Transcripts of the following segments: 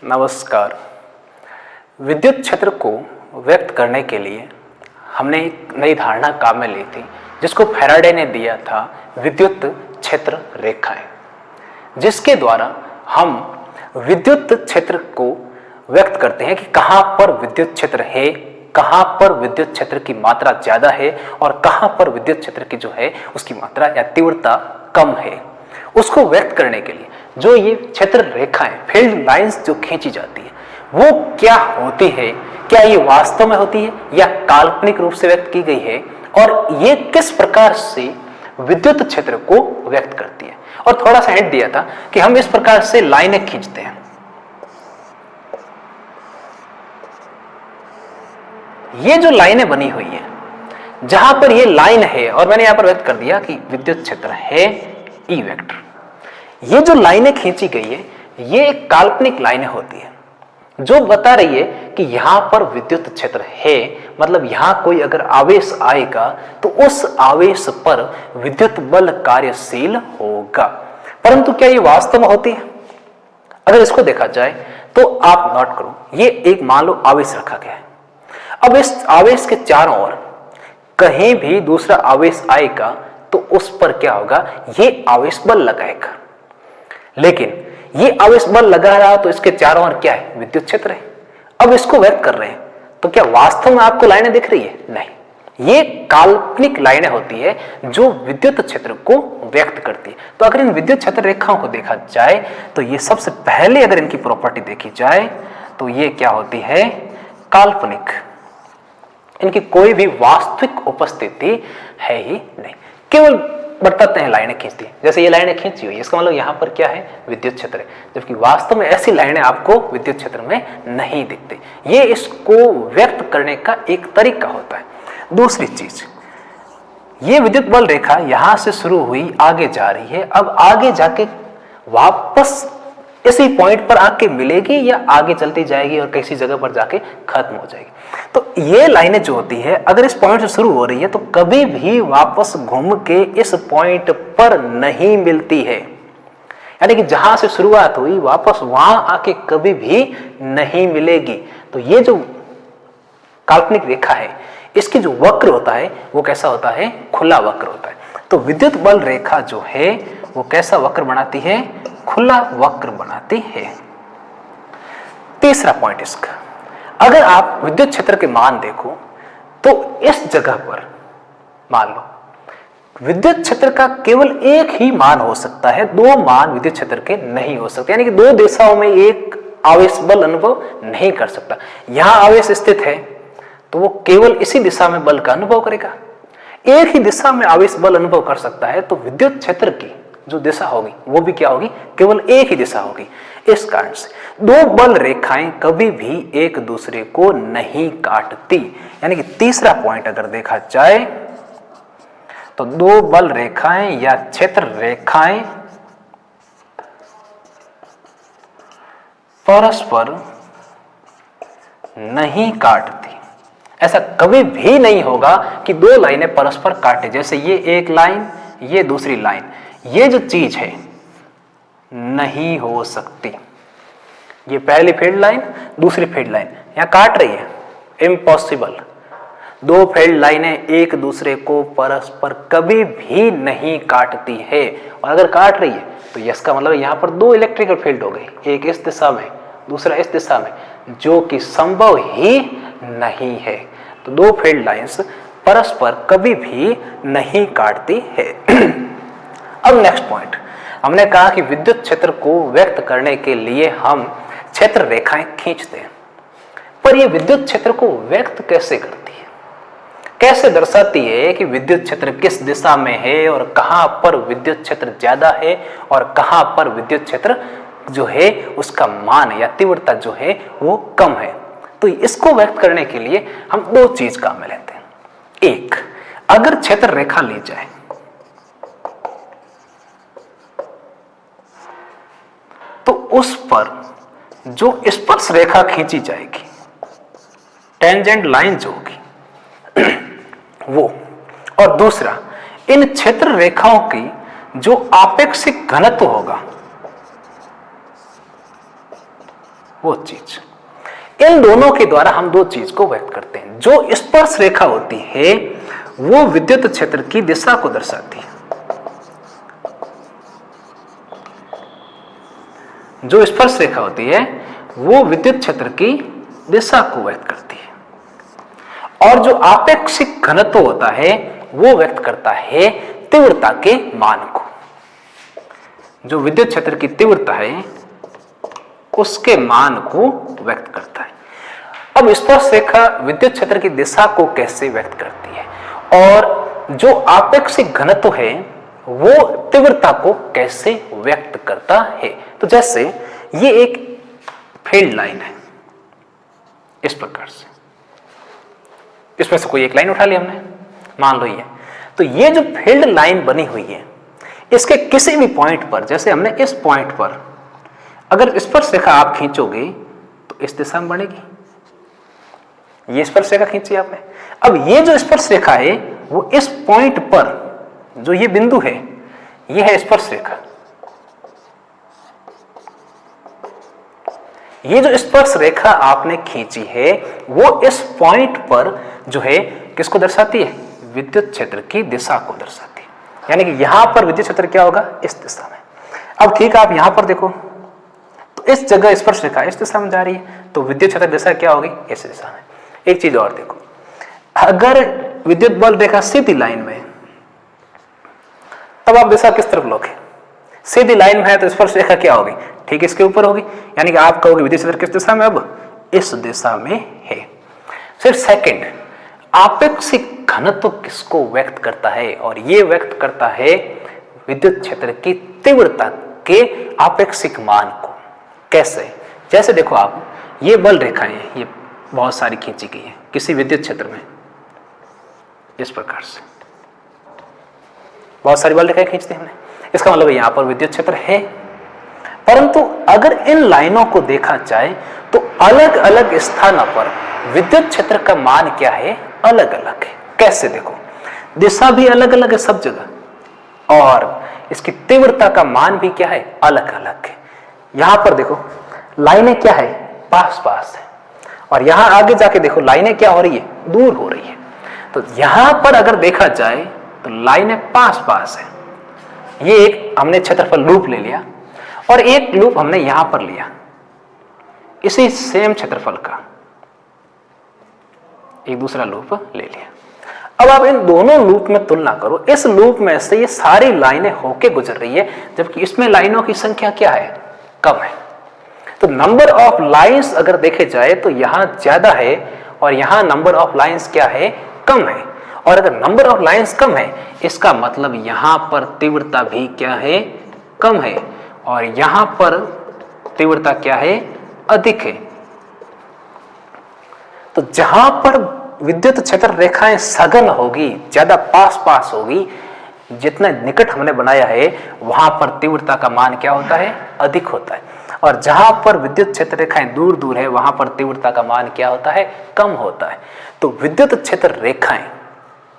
नमस्कार। विद्युत क्षेत्र को व्यक्त करने के लिए हमने एक नई धारणा काम में ली थी, जिसको फैराडे ने दिया था विद्युत क्षेत्र रेखाएं, जिसके द्वारा हम विद्युत क्षेत्र को व्यक्त करते हैं कि कहाँ पर विद्युत क्षेत्र है, कहाँ पर विद्युत क्षेत्र की मात्रा ज़्यादा है और कहाँ पर विद्युत क्षेत्र की जो है उसकी मात्रा या तीव्रता कम है। उसको व्यक्त करने के लिए जो ये क्षेत्र रेखाएं, फील्ड लाइंस जो खींची जाती है, वो क्या होती है, क्या ये वास्तव में होती है या काल्पनिक रूप से व्यक्त की गई है, और ये किस प्रकार से विद्युत क्षेत्र को व्यक्त करती है। और थोड़ा सा हिंट दिया था कि हम इस प्रकार से लाइनें खींचते हैं। ये जो लाइनें बनी हुई है, जहां पर ये लाइन है और मैंने यहां पर व्यक्त कर दिया कि विद्युत क्षेत्र है ई वेक्टर। ये जो लाइनें खींची गई है, ये एक काल्पनिक लाइनें होती है जो बता रही है कि यहां पर विद्युत क्षेत्र है, मतलब यहां कोई अगर आवेश आएगा तो उस आवेश पर विद्युत बल कार्यशील होगा। परंतु क्या ये वास्तव में होती है? अगर इसको देखा जाए तो आप नोट करो, ये एक मान लो आवेश रखा गया है। अब इस आवेश के चारों ओर कहीं भी दूसरा आवेश आएगा तो उस पर क्या होगा, ये आवेश बल लगाएगा। लेकिन ये आवेश बल लगा रहा तो इसके चारों ओर क्या है, विद्युत क्षेत्र है। अब इसको व्यक्त कर रहे हैं तो क्या वास्तव में आपको लाइनें दिख रही है? नहीं, ये काल्पनिक लाइनें होती है जो विद्युत क्षेत्र को व्यक्त करती है। तो अगर इन विद्युत क्षेत्र रेखाओं को देखा जाए तो ये सबसे पहले अगर इनकी प्रॉपर्टी देखी जाए तो ये क्या होती है, काल्पनिक। इनकी कोई भी वास्तविक उपस्थिति है ही नहीं, केवल बताते हैं लाइनें खींचती है। जैसे ये लाइनें खींची हुई है, इसका मतलब यहां पर क्या है, विद्युत क्षेत्र है, जबकि वास्तव में ऐसी लाइनें आपको विद्युत क्षेत्र में नहीं दिखती। ये इसको व्यक्त करने का एक तरीका होता है। दूसरी चीज, ये विद्युत बल रेखा यहां से शुरू हुई, आगे जा रही है, अब आगे जाके वापस इसी पॉइंट पर आके मिलेगी या आगे चलती जाएगी और किसी जगह पर जाके खत्म हो जाएगी। तो ये लाइनें जो होती है, अगर इस पॉइंट से शुरू हो रही है तो कभी भी वापस घूम के इस पॉइंट पर नहीं मिलती है। यानी कि जहां से शुरुआत हुई वापस वहां आके कभी भी नहीं मिलेगी। तो ये जो काल्पनिक रेखा है, इसकी जो वक्र होता है वो कैसा होता है, खुला वक्र होता है। तो विद्युत बल रेखा जो है वो कैसा वक्र बनाती है, खुला वक्र बनाती है। तीसरा पॉइंट इसका, अगर आप विद्युत क्षेत्र के मान देखो तो इस जगह पर मान लो विद्युत क्षेत्र का केवल एक ही मान हो सकता है, दो मान विद्युत क्षेत्र के नहीं हो सकते। यानी कि दो दिशाओं में एक आवेश बल अनुभव नहीं कर सकता। यहां आवेश स्थित है तो वो केवल इसी दिशा में बल का अनुभव करेगा। एक ही दिशा में आवेश बल अनुभव कर सकता है तो विद्युत क्षेत्र की जो दिशा होगी वो भी क्या होगी, केवल एक ही दिशा होगी। इस कारण से दो बल रेखाएं कभी भी एक दूसरे को नहीं काटती। यानी कि तीसरा पॉइंट अगर देखा जाए तो दो बल रेखाएं या क्षेत्र रेखाएं परस्पर नहीं काटती। ऐसा कभी भी नहीं होगा कि दो लाइनें परस्पर काटे। जैसे ये एक लाइन, ये दूसरी लाइन, ये जो चीज है नहीं हो सकती। ये पहली फील्ड लाइन, दूसरी फील्ड लाइन यहां काट रही है, इम्पॉसिबल। दो फील्ड लाइनें एक दूसरे को परस्पर कभी भी नहीं काटती है। और अगर काट रही है तो इसका मतलब यहां पर दो इलेक्ट्रिकल फील्ड हो गई, एक इस दिशा में दूसरा इस दिशा में, जो कि संभव ही नहीं है। तो दो फील्ड लाइंस परस्पर कभी भी नहीं काटती है। अब नेक्स्ट पॉइंट, हमने कहा कि विद्युत क्षेत्र को व्यक्त करने के लिए हम क्षेत्र रेखाएं खींचते हैं, पर यह विद्युत क्षेत्र को व्यक्त कैसे करती है, कैसे दर्शाती है कि विद्युत क्षेत्र किस दिशा में है और कहां पर विद्युत क्षेत्र ज्यादा है और कहां पर विद्युत क्षेत्र जो है उसका मान या तीव्रता जो है वो कम है। तो इसको व्यक्त करने के लिए हम दो चीज काम में लेते हैं। एक, अगर क्षेत्र रेखा ली जाए तो उस पर जो स्पर्श रेखा खींची जाएगी, टेंजेंट लाइन जो होगी वो, और दूसरा इन क्षेत्र रेखाओं की जो आपेक्षिक घनत्व होगा वो चीज। इन दोनों के द्वारा हम दो चीज को व्यक्त करते हैं। जो स्पर्श रेखा होती है वो विद्युत क्षेत्र की दिशा को दर्शाती है। जो स्पर्श रेखा होती है वो विद्युत क्षेत्र की दिशा को व्यक्त करती है, और जो आपेक्षिक घनत्व होता है वो व्यक्त करता है तीव्रता के मान को। जो विद्युत क्षेत्र की तीव्रता है उसके मान को व्यक्त करता है। अब स्पर्श रेखा विद्युत क्षेत्र की दिशा को कैसे व्यक्त करती है, और जो आपेक्षिक घनत्व है वो तीव्रता को कैसे व्यक्त करता है। तो जैसे ये एक फील्ड लाइन है, इस प्रकार से, इसमें से कोई एक लाइन उठा ली हमने, मान लो ये, तो ये जो फील्ड लाइन बनी हुई है इसके किसी भी पॉइंट पर, जैसे हमने इस पॉइंट पर अगर स्पर्श रेखा आप खींचोगे तो इस दिशा में बढ़ेगी। ये स्पर्श रेखा खींची आपने, अब ये जो स्पर्श रेखा है वो इस पॉइंट पर, जो ये बिंदु है ये है स्पर्श रेखा, ये जो स्पर्श रेखा आपने खींची है वो इस पॉइंट पर जो है किसको दर्शाती है, विद्युत क्षेत्र की दिशा को दर्शाती है। यानी कि यहां पर विद्युत क्षेत्र क्या होगा, इस दिशा में। अब ठीक है, आप यहां पर देखो तो इस जगह स्पर्श रेखा इस दिशा में जा रही है, तो विद्युत क्षेत्र दिशा क्या होगी, इस दिशा में। एक चीज और देखो, अगर विद्युत बल रेखा सीधी लाइन में, तब आप दिशा किस तरफ लोगे, सीधी लाइन में है तो स्पर्श रेखा क्या होगी, ठीक इसके ऊपर होगी। यानी कि आप कहोगे विद्युत क्षेत्र किस दिशा में, अब इस दिशा में है। फिर सेकंड, आपेक्षिक घनत्व किसको व्यक्त करता है, और ये व्यक्त करता है विद्युत क्षेत्र की तीव्रता के आपेक्षिक मान को। कैसे, जैसे देखो आप, ये बल रेखाएं ये बहुत सारी खींची गई है किसी विद्युत क्षेत्र में, इस प्रकार से बहुत सारी बल रेखाएं खींचते हैं हमने, इसका मतलब यहां पर विद्युत क्षेत्र है। परंतु अगर इन लाइनों को देखा जाए तो अलग अलग स्थानों पर विद्युत क्षेत्र का मान क्या है, अलग अलग है। कैसे, देखो दिशा भी अलग अलग है सब जगह, और इसकी तीव्रता का मान भी क्या है, अलग अलग है। यहां पर देखो लाइनें क्या है, पास पास है, और यहां आगे जाके देखो लाइनें क्या हो रही है, दूर हो रही है। तो यहां पर अगर देखा जाए तो लाइनें पास पास है। ये एक हमने क्षेत्रफल लूप ले लिया, और एक लूप हमने यहां पर लिया इसी सेम क्षेत्रफल का एक दूसरा लूप ले लिया। अब आप इन दोनों लूप में तुलना करो, इस लूप में से ये सारी लाइनें होके गुजर रही है, जबकि इसमें लाइनों की संख्या क्या है, कम है। तो नंबर ऑफ लाइंस अगर देखे जाए तो यहां ज्यादा है, और यहां नंबर ऑफ लाइंस क्या है, कम है। और अगर नंबर ऑफ लाइंस कम है, इसका मतलब यहां पर तीव्रता भी क्या है, कम है, और यहां पर तीव्रता क्या है, अधिक है। तो जहां पर विद्युत क्षेत्र रेखाएं सघन होगी, ज्यादा पास पास होगी, जितना निकट हमने बनाया है वहां पर तीव्रता का मान क्या होता है, अधिक होता है। और जहां पर विद्युत क्षेत्र रेखाएं दूर दूर है वहां पर तीव्रता का मान क्या होता है, कम होता है। तो विद्युत क्षेत्र रेखाएं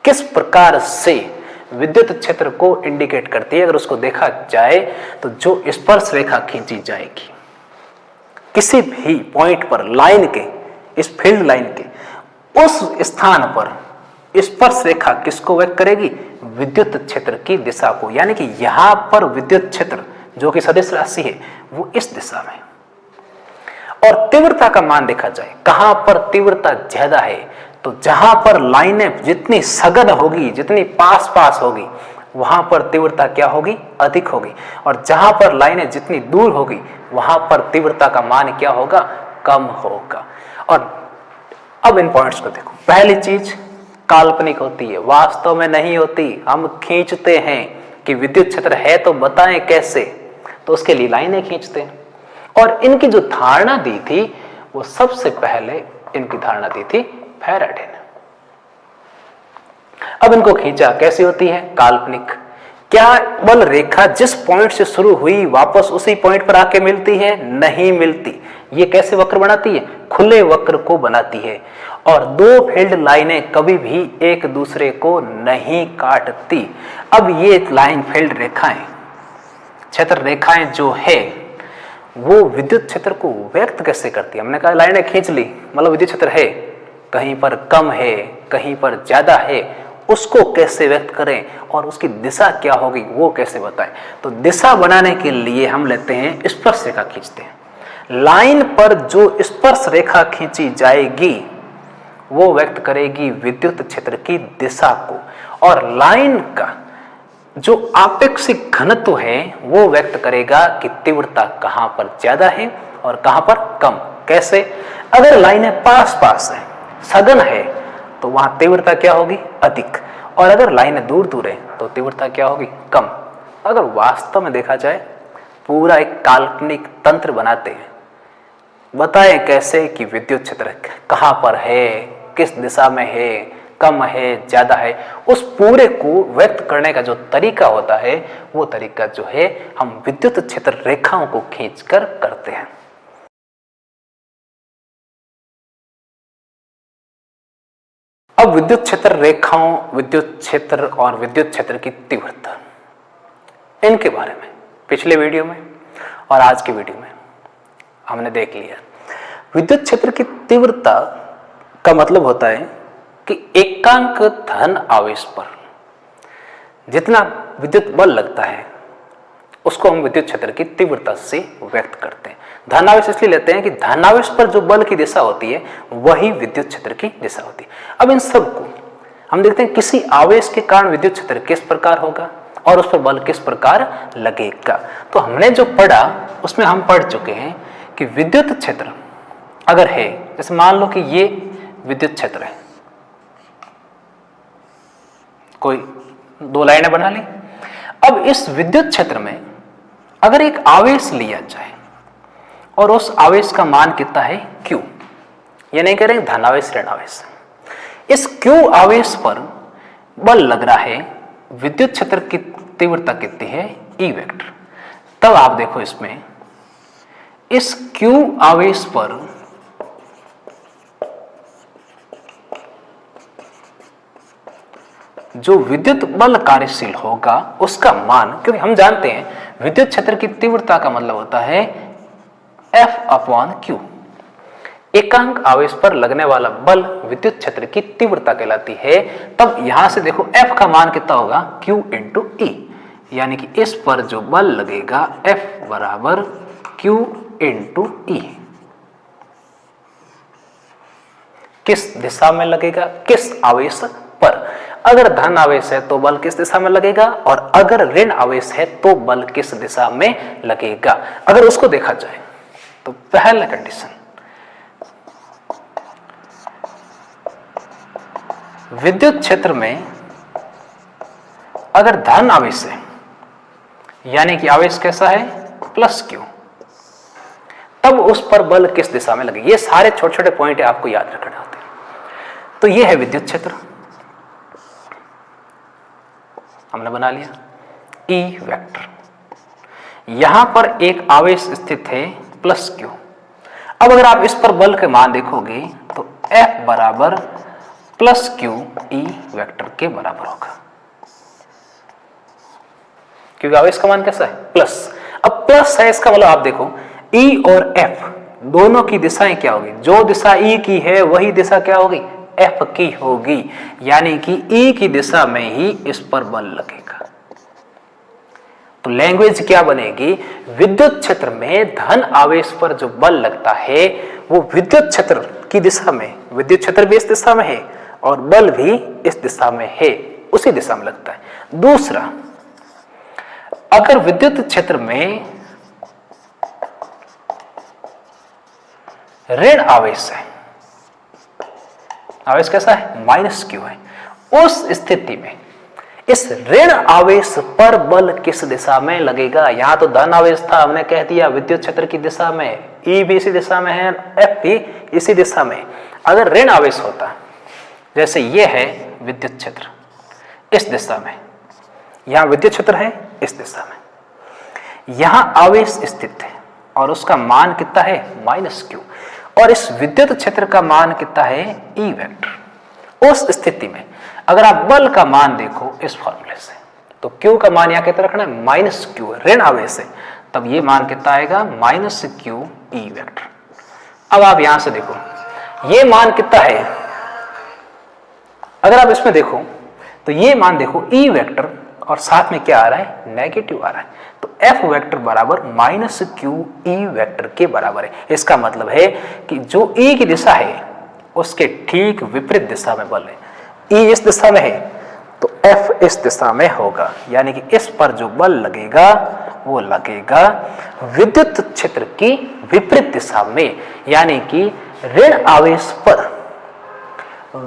किस प्रकार से विद्युत क्षेत्र को इंडिकेट करती है, अगर उसको देखा जाए तो जो स्पर्श रेखा खींची जाएगी किसी भी पॉइंट पर लाइन के, इस फील्ड लाइन के उस स्थान पर स्पर्श रेखा किसको व्यक्त करेगी, विद्युत क्षेत्र की दिशा को। यानी कि यहां पर विद्युत क्षेत्र जो कि सदिश राशि है वो इस दिशा में। और तीव्रता का मान देखा जाए, कहां पर तीव्रता ज्यादा है, तो जहां पर लाइनें जितनी सघन होगी, जितनी पास पास होगी, वहां पर तीव्रता क्या होगी, अधिक होगी। और जहां पर लाइनें जितनी दूर होगी वहां पर तीव्रता का मान क्या होगा, कम होगा। और अब इन पॉइंट्स को देखो, पहली चीज काल्पनिक होती है, वास्तव में नहीं होती। हम खींचते हैं कि विद्युत क्षेत्र है तो बताएं कैसे, तो उसके लिए लाइनें खींचते हैं। और इनकी जो धारणा दी थी वो सबसे पहले इनकी धारणा दी थी फैराडे ने। अब इनको खींचा कैसे होती है, काल्पनिक। क्या बल रेखा जिस पॉइंट से शुरू हुई वापस उसी पॉइंट पर आके मिलती है, नहीं मिलती। ये कैसे वक्र बनाती है, खुले वक्र को बनाती है। और दो फील्ड लाइनें कभी भी एक दूसरे को नहीं काटती। अब ये लाइन फील्ड रेखाएं, क्षेत्र रेखाएं जो है वो विद्युत क्षेत्र को व्यक्त कैसे करती है। हमने कहा लाइनें खींच ली, मतलब विद्युत क्षेत्र है, कहीं पर कम है, कहीं पर ज्यादा है, उसको कैसे व्यक्त करें और उसकी दिशा क्या होगी वो कैसे बताएं। तो दिशा बनाने के लिए हम लेते हैं स्पर्श रेखा खींचते हैं। लाइन पर जो स्पर्श रेखा खींची जाएगी वो व्यक्त करेगी विद्युत क्षेत्र की दिशा को, और लाइन का जो आपेक्षिक घनत्व है वो व्यक्त करेगा कि तीव्रता कहां पर ज्यादा है और कहां पर कम। कैसे? अगर लाइनें पास पास है, सघन है, तो वहां तीव्रता क्या होगी? अधिक। और अगर लाइनें दूर दूर है तो तीव्रता क्या होगी? कम। अगर वास्तव में देखा जाए, पूरा एक काल्पनिक तंत्र बनाते हैं, बताएं कैसे कि विद्युत क्षेत्र कहां पर है, किस दिशा में है, कम है, ज्यादा है, उस पूरे को व्यक्त करने का जो तरीका होता है वो तरीका जो है हम विद्युत क्षेत्र रेखाओं को खींचकर करते हैं। अब विद्युत क्षेत्र रेखाओं, विद्युत क्षेत्र और विद्युत क्षेत्र की तीव्रता, इनके बारे में पिछले वीडियो में और आज के वीडियो में हमने देख लिया। विद्युत क्षेत्र की तीव्रता का मतलब होता है कि एकांक धन आवेश पर जितना विद्युत बल लगता है उसको हम विद्युत क्षेत्र की तीव्रता से व्यक्त करते हैं। धनावेश इसलिए लेते हैं कि धनावेश पर जो बल की दिशा होती है वही विद्युत क्षेत्र की दिशा होती है। अब इन सब को हम देखते हैं, किसी आवेश के कारण विद्युत क्षेत्र किस प्रकार होगा और उस पर बल किस प्रकार लगेगा। तो हमने जो पढ़ा उसमें हम पढ़ चुके हैं कि विद्युत क्षेत्र अगर है, जैसे मान लो कि ये विद्युत क्षेत्र है, कोई दो लाइनें बना ली। अब इस विद्युत क्षेत्र में अगर एक आवेश लिया जाए और उस आवेश का मान कितना है? Q, ये नहीं कह रहे धनावेश ऋणावेश। इस Q आवेश पर बल लग रहा है, विद्युत क्षेत्र की तीव्रता कितनी है? E vector. तब आप देखो इसमें इस Q आवेश पर जो विद्युत बल कार्यशील होगा उसका मान, क्योंकि हम जानते हैं विद्युत क्षेत्र की तीव्रता का मतलब होता है F/Q। एकांक आवेश पर लगने वाला बल विद्युत क्षेत्र की तीव्रता कहलाती है। तब यहां से देखो F का मान कितना होगा? Q × E, यानी कि इस पर जो बल लगेगा F बराबर Q × E। किस दिशा में लगेगा? किस आवेश पर? अगर धन आवेश है तो बल किस दिशा में लगेगा, और अगर ऋण आवेश है तो बल किस दिशा में लगेगा। अगर उसको देखा जाए तो पहला कंडीशन, विद्युत क्षेत्र में अगर धन आवेश है, यानी कि आवेश कैसा है? +Q, तब उस पर बल किस दिशा में लगेगा। ये सारे छोटे छोटे पॉइंट आपको याद रखने होते हैं। तो ये है विद्युत क्षेत्र, हमने बना लिया E वेक्टर। यहां पर एक आवेश स्थित है +Q। अब अगर आप इस पर बल के मान देखोगे तो F बराबर +Q E वेक्टर के बराबर होगा, क्योंकि आवेश का मान कैसा है? प्लस। अब प्लस है, इसका मतलब आप देखो E और F दोनों की दिशाएं क्या होगी? जो दिशा E की है वही दिशा क्या होगी? F की होगी, यानी कि E की दिशा में ही इस पर बल लगेगा। तो लैंग्वेज क्या बनेगी? विद्युत क्षेत्र में धन आवेश पर जो बल लगता है वो विद्युत क्षेत्र की दिशा में, विद्युत क्षेत्र भी इस दिशा में है और बल भी इस दिशा में है, उसी दिशा में लगता है। दूसरा, अगर विद्युत क्षेत्र में ऋण आवेश है, आवेश कैसा है? -Q है, उस स्थिति में इस ऋण आवेश पर बल किस दिशा में लगेगा? यहां तो धन आवेश था, हमने कह दिया विद्युत क्षेत्र की दिशा में, E भी इसी दिशा में है, F भी इसी दिशा में। अगर ऋण आवेश होता, जैसे ये है विद्युत क्षेत्र इस दिशा में, यहां विद्युत क्षेत्र है इस दिशा में, यहां आवेश स्थित है और उसका मान कितना है? -Q, और इस विद्युत क्षेत्र का मान कितना है? E vector. उस स्थिति में अगर आप बल का मान देखो इस फॉर्मूले से, तो Q का मान यहां कितना रखना है? -Q, ऋण आवेश है, तब ये मान कितना आएगा माइनस क्यू ई वेक्टर। अब आप यहां से देखो ये मान कितना है, अगर आप इसमें देखो तो ये मान देखो ई वेक्टर और साथ में क्या आ रहा है, नेगेटिव आ रहा है, तो एफ वेक्टर बराबर माइनस क्यू ई वेक्टर के बराबर है। इसका मतलब है कि जो ई की दिशा है उसके ठीक विपरीत दिशा में बल है। ई इस दिशा में है तो एफ इस दिशा में होगा, यानी कि इस पर जो बल लगेगा वो लगेगा विद्युत क्षेत्र की विपरीत दिशा में, यानी कि ऋण आवेश पर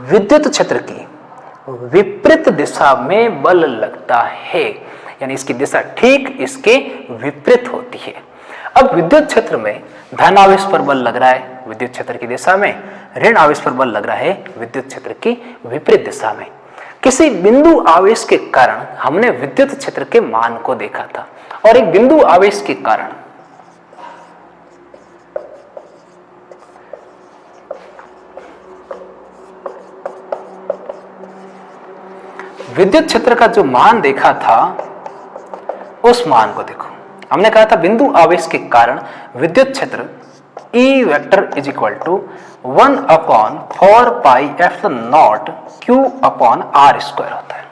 विद्युत क्षेत्र की विपरीत दिशा में बल लगता है, यानी इसकी दिशा ठीक इसके विपरीत होती है। अब विद्युत क्षेत्र में धन आवेश पर बल लग रहा है विद्युत क्षेत्र की दिशा में, ऋण आवेश पर बल लग रहा है विद्युत क्षेत्र की विपरीत दिशा में। किसी बिंदु आवेश के कारण हमने विद्युत क्षेत्र के मान को देखा था, और एक बिंदु आवेश के कारण विद्युत क्षेत्र का जो मान देखा था उस मान को देखो। हमने कहा था बिंदु आवेश के कारण विद्युत क्षेत्र E vector is equal to 1/4 pi F naught Q upon R square होता है।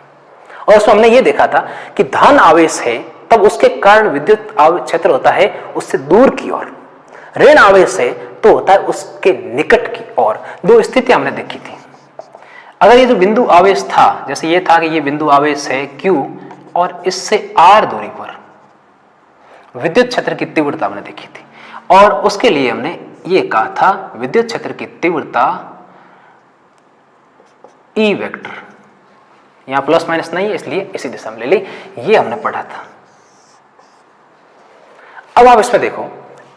और उसमें हमने ये देखा था कि धन आवेश है तब उसके कारण विद्युत क्षेत्र होता है उससे दूर की ओर, ऋण आवेश है तो होता है उसके निकट की ओर। दो स्थितियां हमने देखी थी। अगर ये जो बिंदु आवेश था, जैसे ये था कि ये बिंदु आवेश है Q और इससे R दूरी पर विद्युत क्षेत्र की तीव्रता हमने देखी थी, और उसके लिए हमने ये कहा था विद्युत क्षेत्र की तीव्रता E वेक्टर, यहां प्लस माइनस नहीं है इसलिए इसी दिशा में ले ली, ये हमने पढ़ा था। अब आप इसमें देखो,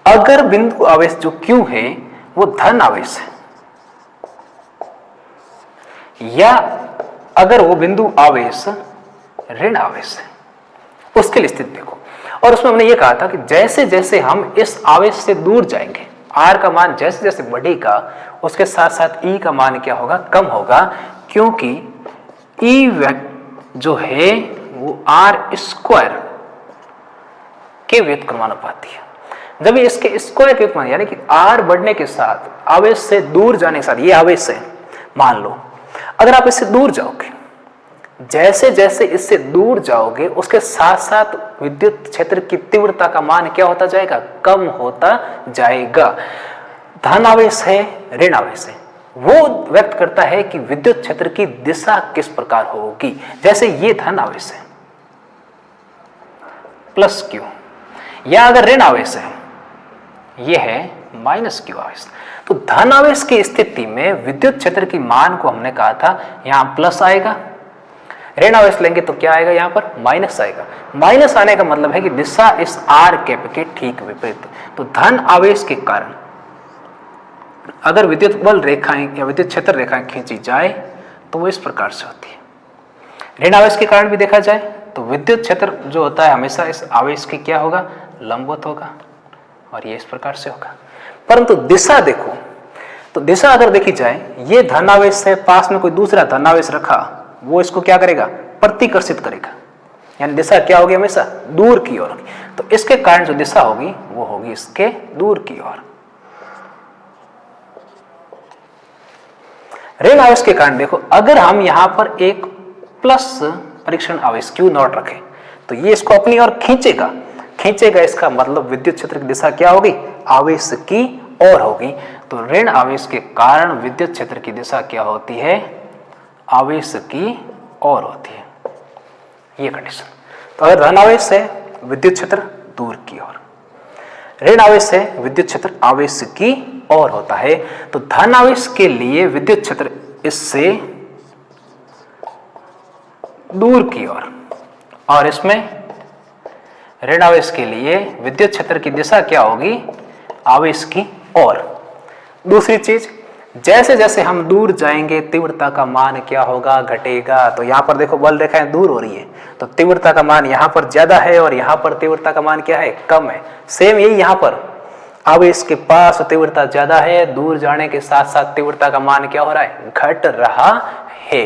अगर बिंदु आवेश जो Q है वो धन आवेश है, या अगर वो बिंदु आवेश ऋण आवेश है, उसके लिए स्थिति देखो। और उसमें हमने ये कहा था कि जैसे जैसे हम इस आवेश से दूर जाएंगे, R का मान जैसे जैसे बढ़ेगा उसके साथ साथ E का मान क्या होगा, कम होगा, क्योंकि E वेक्टर जो है वो R स्क्वायर के व्युत्क्रमानुपाती है। जब ये इसके स्क्वायर के व्युत्क्रम यानी कि R बढ़ने के साथ आवेश से दूर जाने के साथ, ये आवेश है मान लो, अगर आप इससे दूर जाओगे, जैसे जैसे इससे दूर जाओगे उसके साथ साथ विद्युत क्षेत्र की तीव्रता का मान क्या होता जाएगा, कम होता जाएगा। धन आवेश है ऋण आवेश है, वो व्यक्त करता है कि विद्युत क्षेत्र की दिशा किस प्रकार होगी। जैसे ये धन आवेश है प्लस Q, या अगर ऋण आवेश है ये है माइनस Q आवेश। तो धन आवेश की स्थिति में विद्युत क्षेत्र की मान को हमने कहा था यहां प्लस आएगा, ऋण आवेश लेंगे तो क्या आएगा, यहां पर माइनस आएगा। माइनस आने का मतलब है कि दिशा इस R कैप के ठीक विपरीत। तो धन आवेश के कारण अगर विद्युत बल रेखाएं या विद्युत क्षेत्र रेखाएं खींची जाए तो वो इस प्रकार से होती है। ऋण आवेश के कारण भी देखा जाए तो विद्युत क्षेत्र जो होता है हमेशा इस आवेश के क्या होगा, लंबवत होगा, और ये इस प्रकार से होगा। परंतु दिशा देखो, तो दिशा अगर देखी जाए, ये धन आवेश है, पास में कोई दूसरा धन आवेश रखा, वो इसको क्या करेगा, प्रतिकर्षित करेगा, यानी दिशा क्या होगी, हमेशा दूर की ओर। तो इसके कारण जो दिशा होगी वो होगी इसके दूर की ओर। ऋण आवेश के कारण देखो, अगर हम यहां पर एक प्लस परीक्षण आवेश Q नॉट रखें तो ये इसको अपनी ओर खींचेगा, इसका मतलब विद्युत क्षेत्र की दिशा क्या होगी, आवेश की ओर होगी। तो ऋण आवेश के कारण विद्युत क्षेत्र की दिशा क्या होती है, आवेश की ओर होती है, ये कंडीशन। तो अगर धन आवेश है विद्युत क्षेत्र दूर की ओर, ऋण आवेश है विद्युत क्षेत्र आवेश की ओर होता है। तो धन आवेश के लिए विद्युत क्षेत्र इससे दूर की ओर, और इसमें ऋण आवेश के लिए विद्युत क्षेत्र की दिशा क्या होगी, आवेश की ओर। दूसरी चीज, जैसे जैसे हम दूर जाएंगे तीव्रता का मान क्या होगा, घटेगा। तो यहां पर देखो बल रेखाएं दूर हो रही है तो तीव्रता का मान यहां पर ज्यादा है और यहां पर तीव्रता का मान क्या है, कम है। सेम यही यहां पर आवेश के पास तीव्रता ज्यादा है, दूर जाने के साथ साथ तीव्रता का मान क्या हो रहा है, घट रहा है।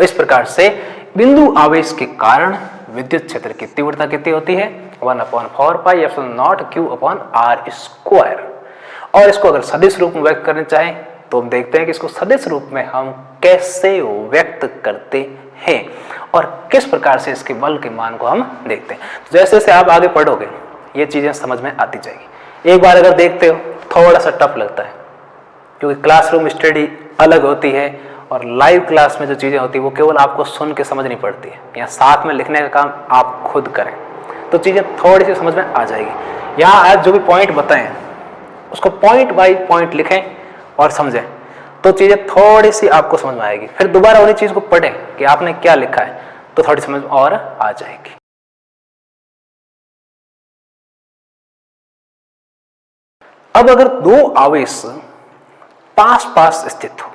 इस प्रकार से बिंदु आवेश के कारण विद्युत क्षेत्र की तीव्रता कितनी होती है 1/4πε0q/r²। और इसको अगर सदिश रूप में व्यक्त करना चाहें तो हम देखते हैं कि इसको सदिश रूप में हम कैसे व्यक्त करते हैं और किस प्रकार से इसके बल के मान को हम देखते हैं। तो जैसे जैसे आप आगे पढ़ोगे ये चीजें समझ में आती जाएगी। एक बार अगर देखते हो थोड़ा सा टफ लगता है क्योंकि क्लासरूम स्टडी अलग होती है और लाइव क्लास में जो चीजें होती है वो केवल आपको सुन के समझनी पड़ती है, या साथ में लिखने का काम आप खुद करें तो चीजें थोड़ी सी समझ में आ जाएगी। यहाँ आज जो भी पॉइंट बताएं उसको पॉइंट बाय पॉइंट लिखें और समझें तो चीजें थोड़ी सी आपको समझ में आएगी। फिर दोबारा उन्हीं चीज को पढ़ें कि आपने क्या लिखा है तो थोड़ी समझ और आ जाएगी। अब अगर दो आवेश पास पास स्थित हो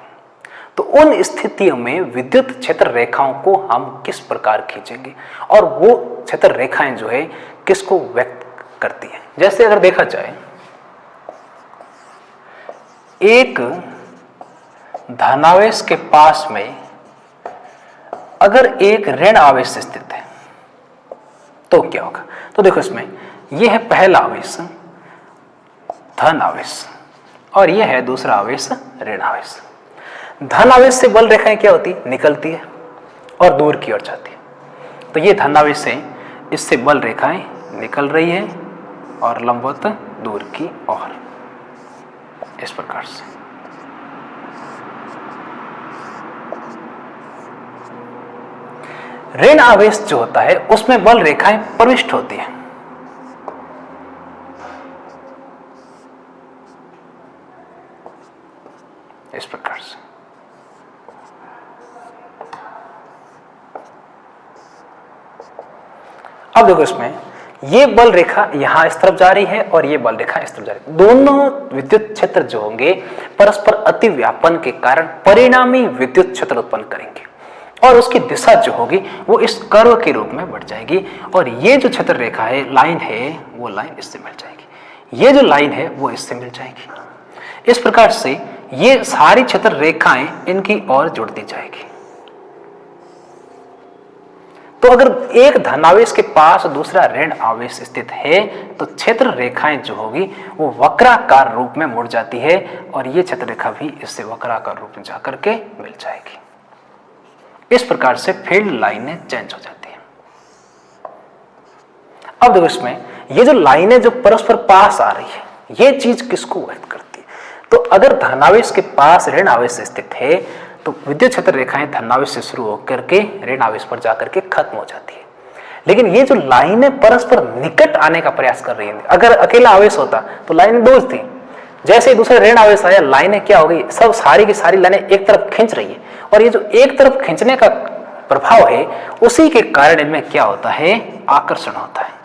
तो उन स्थितियों में विद्युत क्षेत्र रेखाओं को हम किस प्रकार खींचेंगे और वो क्षेत्र रेखाएं जो है किसको व्यक्त करती हैं। जैसे अगर देखा जाए एक धनावेश के पास में अगर एक ऋण आवेश स्थित है तो क्या होगा। तो देखो इसमें यह है पहला आवेश धन आवेश और यह है दूसरा आवेश ऋण आवेश। धन आवेश से बल रेखाएं क्या होती निकलती है और दूर की ओर जाती है। तो ये धन आवेश से इससे बल रेखाएं निकल रही है और लंबवत दूर की ओर इस प्रकार से। ऋण आवेश जो होता है उसमें बल रेखाएं प्रविष्ट होती हैं। इस प्रकार से अब देखो इसमें ये बल रेखा यहां इस तरफ जा रही है और ये बल रेखा इस तरफ जा रही है। दोनों विद्युत क्षेत्र जो होंगे परस्पर अतिव्यापन के कारण परिणामी विद्युत क्षेत्र उत्पन्न करेंगे और उसकी दिशा जो होगी वो इस कर्व के रूप में बढ़ जाएगी और ये जो क्षेत्र रेखा है लाइन है वो लाइन इससे मिल जाएगी, ये जो लाइन है वो इससे मिल जाएगी। इस प्रकार से ये सारी क्षेत्र रेखाएं इनकी ओर जुड़ती जाएगी। तो अगर एक धनावेश के पास दूसरा ऋण आवेश स्थित है तो क्षेत्र रेखाएं जो होगी वो वक्राकार रूप में मुड़ जाती है और ये क्षेत्र रेखा भी इससे वक्राकार रूप में जाकर के मिल जाएगी। इस प्रकार से फील्ड लाइनें चेंज हो जाती हैं। अब देखो इसमें ये जो लाइनें जो परस्पर पास आ रही है ये चीज किसको व्यक्त करती है। तो अगर धनावेश के पास ऋण आवेश स्थित है तो विद्युत क्षेत्र रेखाएं धनावेश से शुरू होकर के ऋण आवेश पर जाकर के खत्म हो जाती है। लेकिन ये जो लाइनें परस्पर निकट आने का प्रयास कर रही हैं, अगर अकेला आवेश होता तो लाइनें दूर थी, जैसे ही दूसरा ऋण आवेश आया लाइनें क्या हो गई सब सारी की सारी लाइनें एक तरफ खींच रही है और ये जो एक तरफ खींचने का प्रभाव है उसी के कारण इनमें क्या होता है आकर्षण होता है।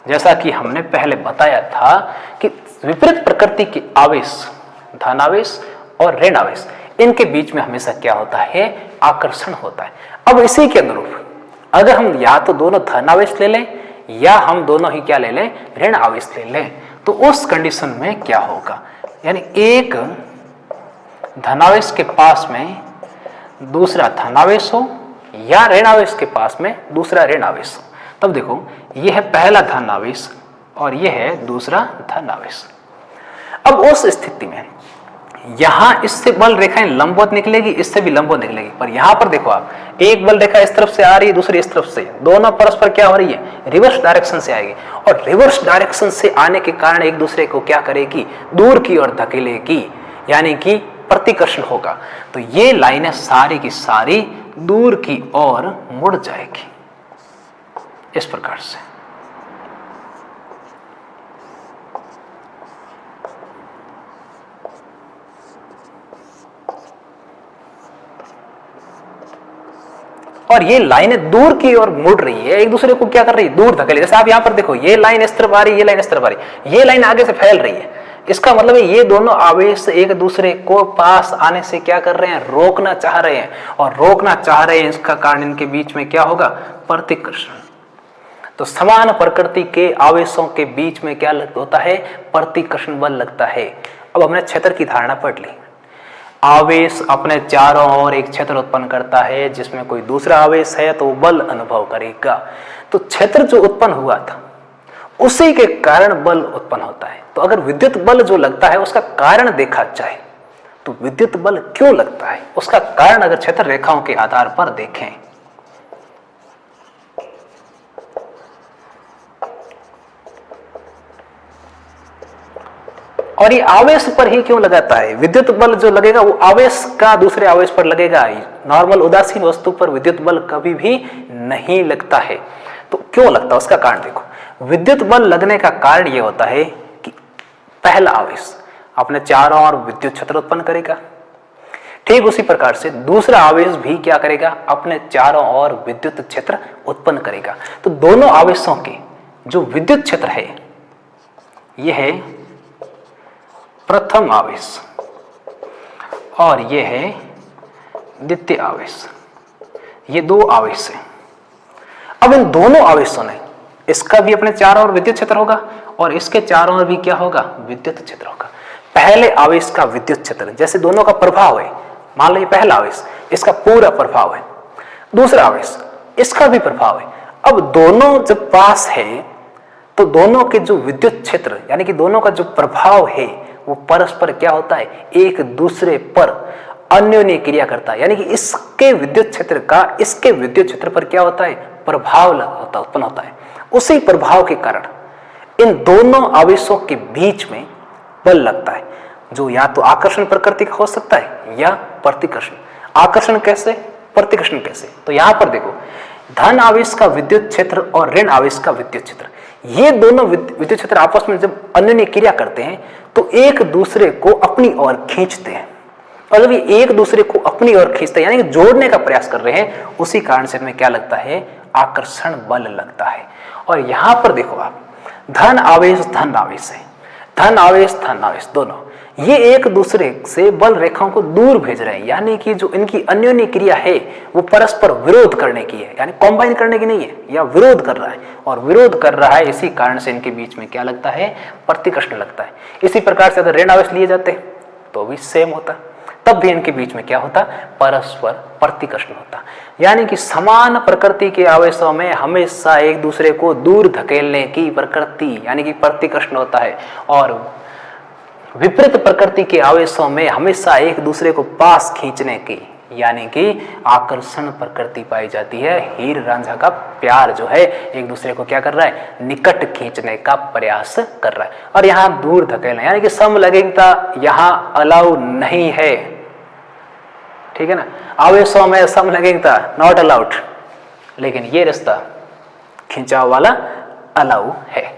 जैसा कि हमने पहले बताया था कि विपरीत प्रकृति के आवेश धनावेश और ऋण आवेश इनके बीच में हमेशा क्या होता है आकर्षण होता है। अब इसी के अनुरूप अगर हम या तो दोनों धनावेश ले लें या हम दोनों ही क्या ले लें ऋण आवेश ले लें तो उस कंडीशन में क्या होगा, यानी एक धनावेश के पास में दूसरा धनावेश हो या ऋण आवेश के पास में दूसरा ऋण आवेश हो, तब देखो यह है पहला धनावेश और यह है दूसरा धनावेश। अब उस स्थिति में यहां इससे बल रेखाएं लंबवत निकलेगी, इससे भी लंबवत निकलेगी, पर यहां पर देखो आप एक बल रेखा इस तरफ से आ रही है दूसरी इस तरफ से, दोनों परस्पर क्या हो रही है रिवर्स डायरेक्शन से आएगी और रिवर्स डायरेक्शन से आने के कारण एक दूसरे को क्या करेगी दूर की ओर धकेलेगी, यानी कि प्रतिकर्षण होगा। तो ये लाइनें सारी की सारी दूर की ओर मुड़ जाएगी इस प्रकार से। और ये लाइनें दूर की ओर मुड़ रही है, एक दूसरे को क्या कर रही है दूर धकेल। जैसे आप यहां पर देखो ये लाइन इस तरफ आ रही है, ये लाइन इस तरफ आ रही है, ये लाइन आगे से फैल रही है, इसका मतलब है ये दोनों आवेश एक दूसरे को पास आने से क्या कर रहे हैं रोकना चाह रहे हैं और रोकना चाह रहे हैं इसका कारण इनके बीच में क्या होगा प्रतिकर्षण। तो समान प्रकृति के आवेशों के बीच में क्या होता है प्रतिकर्षण बल लगता है। अब हमने क्षेत्र की धारणा पढ़ ली। आवेश अपने चारों ओर एक क्षेत्र उत्पन्न करता है जिसमें कोई दूसरा आवेश है तो वो बल अनुभव करेगा। तो क्षेत्र जो उत्पन्न हुआ था उसी के कारण बल उत्पन्न होता है। तो अगर विद्युत बल जो लगता है उसका कारण देखा जाए तो विद्युत बल क्यों लगता है उसका कारण अगर क्षेत्र रेखाओं के आधार पर देखें, और ये आवेश पर ही क्यों लगाता है। विद्युत बल जो लगेगा वो आवेश का दूसरे आवेश पर लगेगा। नॉर्मल उदासीन वस्तु पर विद्युत बल कभी भी नहीं लगता है। तो क्यों लगता है उसका कारण देखो। विद्युत बल लगने का कारण ये होता है कि पहला आवेश अपने चारों ओर विद्युत क्षेत्र उत्पन्न करेगा, ठीक उसी प्रकार से दूसरा आवेश भी क्या करेगा, अपने चारों ओर विद्युत क्षेत्र उत्पन्न करेगा। तो दोनों आवेशों के जो विद्युत क्षेत्र है यह है प्रथम आवेश और यह है द्वितीय आवेश। ये दो आवेश हैं। अब इन दोनों आवेशों ने, इसका भी अपने चारों ओर विद्युत क्षेत्र होगा और इसके चारों ओर भी क्या होगा, विद्युत क्षेत्र होगा। पहले आवेश का विद्युत क्षेत्र, जैसे दोनों का प्रभाव है, मान लो ये पहला आवेश, इसका पूरा प्रभाव है, दूसरा आवेश इसका भी प्रभाव है। अब दोनों जब पास है तो दोनों के जो विद्युत क्षेत्र यानी कि दोनों का जो प्रभाव है वो परस्पर क्या होता है, एक दूसरे पर अन्योन्य क्रिया करता है। यानी कि इसके विद्युत क्षेत्र का इसके विद्युत क्षेत्र पर क्या होता है, प्रभाव उत्पन्न होता है। उसी प्रभाव के कारण इन दोनों आवेशों के बीच में बल लगता है, जो या तो आकर्षण प्रकृति का हो सकता है या प्रतिकर्षण। आकर्षण कैसे, प्रतिकर्षण कैसे, तो यहां पर देखो, धन आवेश का विद्युत क्षेत्र और ऋण आवेश का विद्युत क्षेत्र, ये दोनों विद्युत क्षेत्र आपस में जब अन्योन्य क्रिया करते हैं तो एक दूसरे को अपनी ओर खींचते हैं। और जब ये एक दूसरे को अपनी ओर खींचते हैं यानी कि जोड़ने का प्रयास कर रहे हैं, उसी कारण से हमें क्या लगता है, आकर्षण बल लगता है। और यहां पर देखो आप, धन आवेश है, धन आवेश दोनों ये एक दूसरे से बल रेखाओं को दूर भेज रहे हैं। यानी कि जो इनकी अन्योन्य क्रिया है वो परस्पर विरोध करने की है, यानी कॉम्बाइन करने की नहीं है, या विरोध कर रहा है। और विरोध कर रहा है इसी कारण से इनके बीच में क्या लगता है, प्रतिकर्षण लगता है। इसी प्रकार से अगर ऋण आवेश लिए जाते तो भी सेम होता, तब भी इनके बीच में क्या होता, परस्पर प्रतिकर्षण होता। यानी कि समान प्रकृति के आवेशों में हमेशा एक दूसरे को दूर धकेलने की प्रकृति यानी कि प्रतिकर्षण होता है, और विपरीत प्रकृति के आवेशों में हमेशा एक दूसरे को पास खींचने की यानी कि आकर्षण प्रकृति पाई जाती है। हीर रांझा का प्यार जो है एक दूसरे को क्या कर रहा है, निकट खींचने का प्रयास कर रहा है। और यहाँ दूर धकेलना यानी कि समलैंगिकता यहाँ अलाउ नहीं है, ठीक है ना। आवेशों में समलैंगिकता नॉट अलाउड, लेकिन ये रिश्ता खिंचाव वाला अलाउ है।